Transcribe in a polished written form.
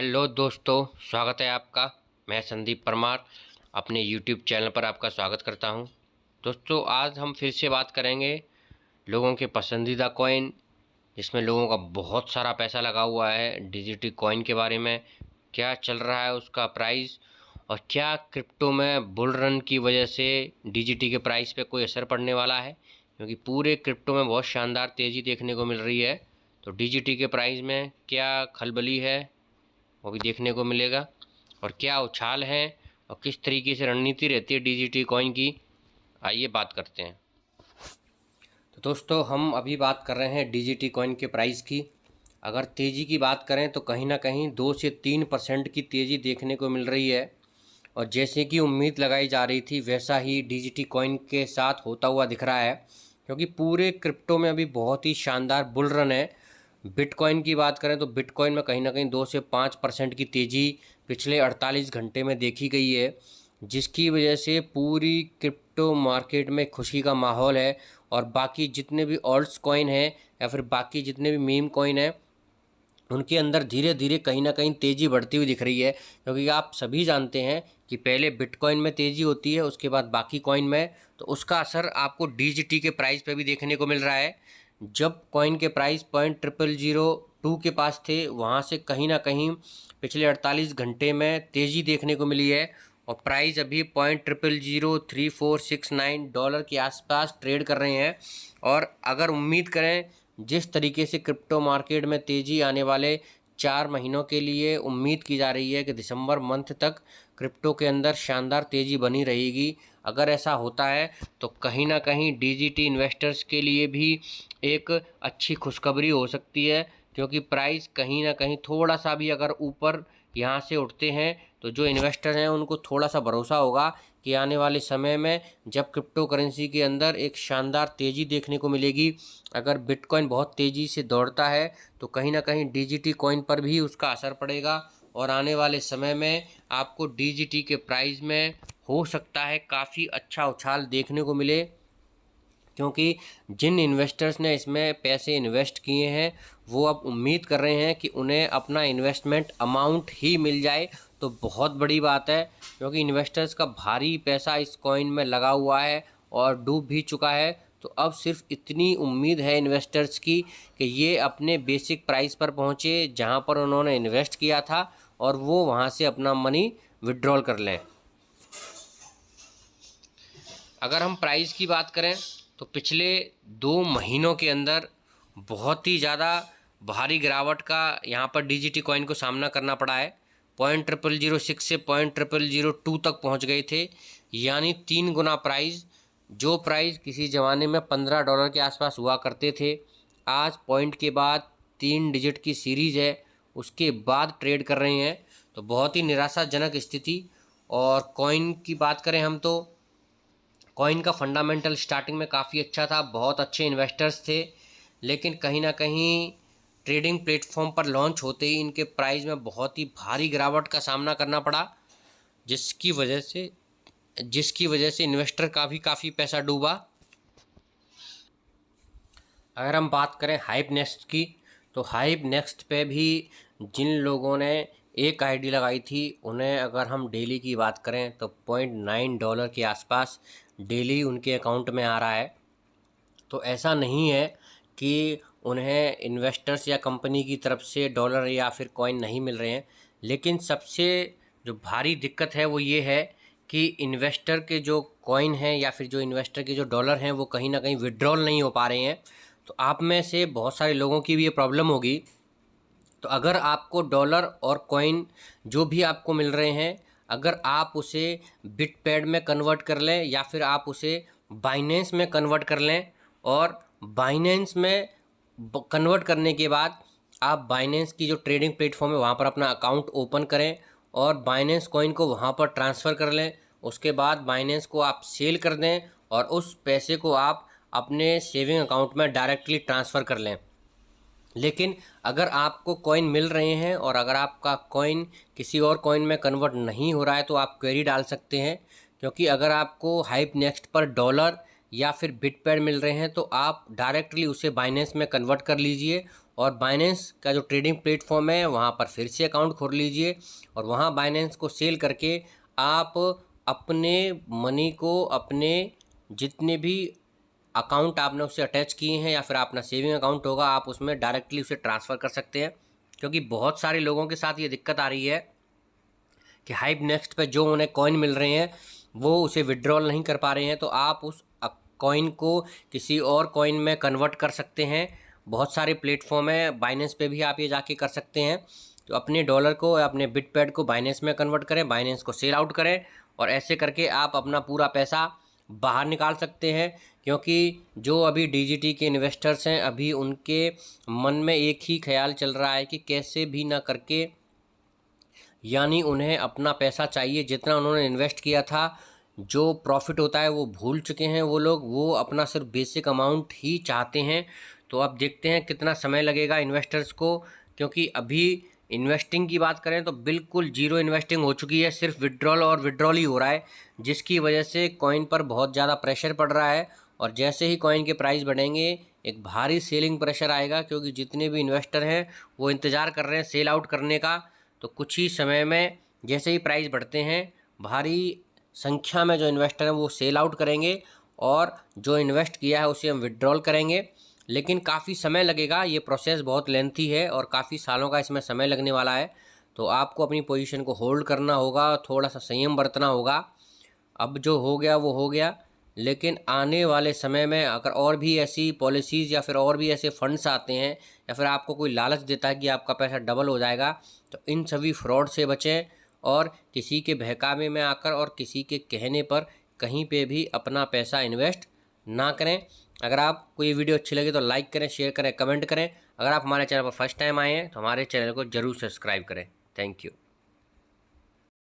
Hello दोस्तों, स्वागत है आपका। मैं संदीप परमार अपने यूट्यूब चैनल पर आपका स्वागत करता हूं। दोस्तों, आज हम फिर से बात करेंगे लोगों के पसंदीदा कॉइन जिसमें लोगों का बहुत सारा पैसा लगा हुआ है, डीजीटी कॉइन के बारे में। क्या चल रहा है उसका प्राइस और क्या क्रिप्टो में बुल रन की वजह से डीजीटी के प्राइस पे कोई असर पड़ने वाला है, क्योंकि पूरे क्रिप्टो में बहुत शानदार तेज़ी देखने को मिल रही है। तो डीजीटी के प्राइस में क्या खलबली है वो भी देखने को मिलेगा, और क्या उछाल है और किस तरीके से रणनीति रहती है डीजीटी कॉइन की, आइए बात करते हैं। तो दोस्तों, हम अभी बात कर रहे हैं डीजीटी कॉइन के प्राइस की। अगर तेज़ी की बात करें तो कहीं ना कहीं 2 से 3% की तेज़ी देखने को मिल रही है, और जैसे कि उम्मीद लगाई जा रही थी वैसा ही डीजीटी कॉइन के साथ होता हुआ दिख रहा है, क्योंकि पूरे क्रिप्टो में अभी बहुत ही शानदार बुल रन है। बिटकॉइन की बात करें तो बिटकॉइन में कहीं ना कहीं 2 से 5% की तेज़ी पिछले 48 घंटे में देखी गई है, जिसकी वजह से पूरी क्रिप्टो मार्केट में खुशी का माहौल है। और बाकी जितने भी ऑल्ट्स कॉइन हैं या फिर बाकी जितने भी मीम कॉइन हैं, उनके अंदर धीरे धीरे कहीं ना कहीं तेज़ी बढ़ती हुई दिख रही है, क्योंकि आप सभी जानते हैं कि पहले बिटकॉइन में तेज़ी होती है, उसके बाद बाकी कॉइन में। तो उसका असर आपको डीजीटी के प्राइस पे भी देखने को मिल रहा है। जब कॉइन के प्राइस 0.0002 के पास थे, वहाँ से कहीं ना कहीं पिछले 48 घंटे में तेज़ी देखने को मिली है, और प्राइस अभी $0.003469 के आसपास ट्रेड कर रहे हैं। और अगर उम्मीद करें जिस तरीके से क्रिप्टो मार्केट में तेज़ी आने वाले 4 महीनों के लिए उम्मीद की जा रही है कि दिसंबर मंथ तक क्रिप्टो के अंदर शानदार तेज़ी बनी रहेगी, अगर ऐसा होता है तो कहीं ना कहीं डीजीटी इन्वेस्टर्स के लिए भी एक अच्छी खुशखबरी हो सकती है, क्योंकि प्राइस कहीं ना कहीं थोड़ा सा भी अगर ऊपर यहाँ से उठते हैं तो जो इन्वेस्टर हैं उनको थोड़ा सा भरोसा होगा कि आने वाले समय में जब क्रिप्टो करेंसी के अंदर एक शानदार तेज़ी देखने को मिलेगी। अगर बिटकॉइन बहुत तेज़ी से दौड़ता है तो कहीं ना कहीं डीजीटी कॉइन पर भी उसका असर पड़ेगा, और आने वाले समय में आपको डीजीटी के प्राइस में हो सकता है काफ़ी अच्छा उछाल देखने को मिले, क्योंकि जिन इन्वेस्टर्स ने इसमें पैसे इन्वेस्ट किए हैं वो अब उम्मीद कर रहे हैं कि उन्हें अपना इन्वेस्टमेंट अमाउंट ही मिल जाए, तो बहुत बड़ी बात है, क्योंकि इन्वेस्टर्स का भारी पैसा इस कॉइन में लगा हुआ है और डूब भी चुका है। तो अब सिर्फ इतनी उम्मीद है इन्वेस्टर्स की कि ये अपने बेसिक प्राइस पर पहुँचे जहाँ पर उन्होंने इन्वेस्ट किया था, और वो वहाँ से अपना मनी विड्रॉल कर लें। अगर हम प्राइस की बात करें तो पिछले 2 महीनों के अंदर बहुत ही ज़्यादा भारी गिरावट का यहाँ पर डीजीटी कॉइन को सामना करना पड़ा है। 0.0006 से 0.0002 तक पहुँच गए थे, यानी 3 गुना प्राइस। जो प्राइस किसी ज़माने में $15 के आसपास हुआ करते थे, आज पॉइंट के बाद 3 डिजिट की सीरीज़ है उसके बाद ट्रेड कर रहे हैं। तो बहुत ही निराशाजनक स्थिति। और कॉइन की बात करें हम तो कॉइन का फंडामेंटल स्टार्टिंग में काफ़ी अच्छा था, बहुत अच्छे इन्वेस्टर्स थे, लेकिन कहीं ना कहीं ट्रेडिंग प्लेटफॉर्म पर लॉन्च होते ही इनके प्राइस में बहुत ही भारी गिरावट का सामना करना पड़ा, जिसकी वजह से इन्वेस्टर का भी काफ़ी पैसा डूबा। अगर हम बात करें हाइप नेक्स्ट की, तो हाइप नेक्स्ट पे भी जिन लोगों ने एक आईडी लगाई थी उन्हें अगर हम डेली की बात करें तो $0.9 के आसपास डेली उनके अकाउंट में आ रहा है। तो ऐसा नहीं है कि उन्हें इन्वेस्टर्स या कंपनी की तरफ से डॉलर या फिर कॉइन नहीं मिल रहे हैं, लेकिन सबसे जो भारी दिक्कत है वो ये है कि इन्वेस्टर के जो कॉइन हैं या फिर जो इन्वेस्टर के जो डॉलर हैं वो कहीं ना कहीं विड्रॉल नहीं हो पा रहे हैं। तो आप में से बहुत सारे लोगों की भी ये प्रॉब्लम होगी। तो अगर आपको डॉलर और कॉइन जो भी आपको मिल रहे हैं, अगर आप उसे बिटपैड में कन्वर्ट कर लें या फिर आप उसे बाइनेंस में कन्वर्ट कर लें, और बाइनेंस में कन्वर्ट करने के बाद आप बाइनेंस की जो ट्रेडिंग प्लेटफॉर्म है वहाँ पर अपना अकाउंट ओपन करें और बाइनेंस कॉइन को वहाँ पर ट्रांसफ़र कर लें। उसके बाद बाइनेंस को आप सेल कर दें और उस पैसे को आप अपने सेविंग अकाउंट में डायरेक्टली ट्रांसफ़र कर लें। लेकिन अगर आपको कॉइन मिल रहे हैं और अगर आपका कॉइन किसी और कॉइन में कन्वर्ट नहीं हो रहा है तो आप क्वेरी डाल सकते हैं, क्योंकि अगर आपको हाइप नेक्स्ट पर डॉलर या फिर बिटपेड मिल रहे हैं तो आप डायरेक्टली उसे बाइनेंस में कन्वर्ट कर लीजिए और बाइनेंस का जो ट्रेडिंग प्लेटफॉर्म है वहाँ पर फिर से अकाउंट खोल लीजिए और वहाँ बाइनेंस को सेल करके आप अपने मनी को अपने जितने भी अकाउंट आपने उससे अटैच किए हैं या फिर अपना सेविंग अकाउंट होगा आप उसमें डायरेक्टली उसे ट्रांसफ़र कर सकते हैं। क्योंकि बहुत सारे लोगों के साथ ये दिक्कत आ रही है कि हाइप नेक्स्ट पे जो उन्हें कॉइन मिल रहे हैं वो उसे विड्रॉल नहीं कर पा रहे हैं, तो आप उस कॉइन को किसी और कॉइन में कन्वर्ट कर सकते हैं। बहुत सारे प्लेटफॉर्म है, बाइनेंस पे भी आप ये जाके कर सकते हैं। तो अपने डॉलर को या अपने बिटपेड को बाइनेंस में कन्वर्ट करें, बाइनेंस को सेल आउट करें और ऐसे करके आप अपना पूरा पैसा बाहर निकाल सकते हैं। क्योंकि जो अभी डीजीटी के इन्वेस्टर्स हैं अभी उनके मन में एक ही ख्याल चल रहा है कि कैसे भी ना करके, यानी उन्हें अपना पैसा चाहिए, जितना उन्होंने इन्वेस्ट किया था जो प्रॉफिट होता है वो भूल चुके हैं वो लोग, वो अपना सिर्फ बेसिक अमाउंट ही चाहते हैं। तो अब देखते हैं कितना समय लगेगा इन्वेस्टर्स को, क्योंकि अभी इन्वेस्टिंग की बात करें तो बिल्कुल जीरो इन्वेस्टिंग हो चुकी है, सिर्फ विड्रॉल और विड्रॉल ही हो रहा है, जिसकी वजह से कॉइन पर बहुत ज़्यादा प्रेशर पड़ रहा है। और जैसे ही कॉइन के प्राइस बढ़ेंगे एक भारी सेलिंग प्रेशर आएगा, क्योंकि जितने भी इन्वेस्टर हैं वो इंतज़ार कर रहे हैं सेल आउट करने का। तो कुछ ही समय में जैसे ही प्राइस बढ़ते हैं भारी संख्या में जो इन्वेस्टर हैं वो सेल आउट करेंगे और जो इन्वेस्ट किया है उसे हम विड्रॉल करेंगे। लेकिन काफ़ी समय लगेगा, ये प्रोसेस बहुत लेंथी है और काफ़ी सालों का इसमें समय लगने वाला है। तो आपको अपनी पोजीशन को होल्ड करना होगा, थोड़ा सा संयम बरतना होगा। अब जो हो गया वो हो गया, लेकिन आने वाले समय में अगर और भी ऐसी पॉलिसीज़ या फिर और भी ऐसे फंड्स आते हैं या फिर आपको कोई लालच देता है कि आपका पैसा डबल हो जाएगा, तो इन सभी फ्रॉड से बचें और किसी के बहकावे में आकर और किसी के कहने पर कहीं पे भी अपना पैसा इन्वेस्ट ना करें। अगर आपको ये वीडियो अच्छी लगे तो लाइक करें, शेयर करें, कमेंट करें। अगर आप हमारे चैनल पर फर्स्ट टाइम आए हैं तो हमारे चैनल को ज़रूर सब्सक्राइब करें। Thank you.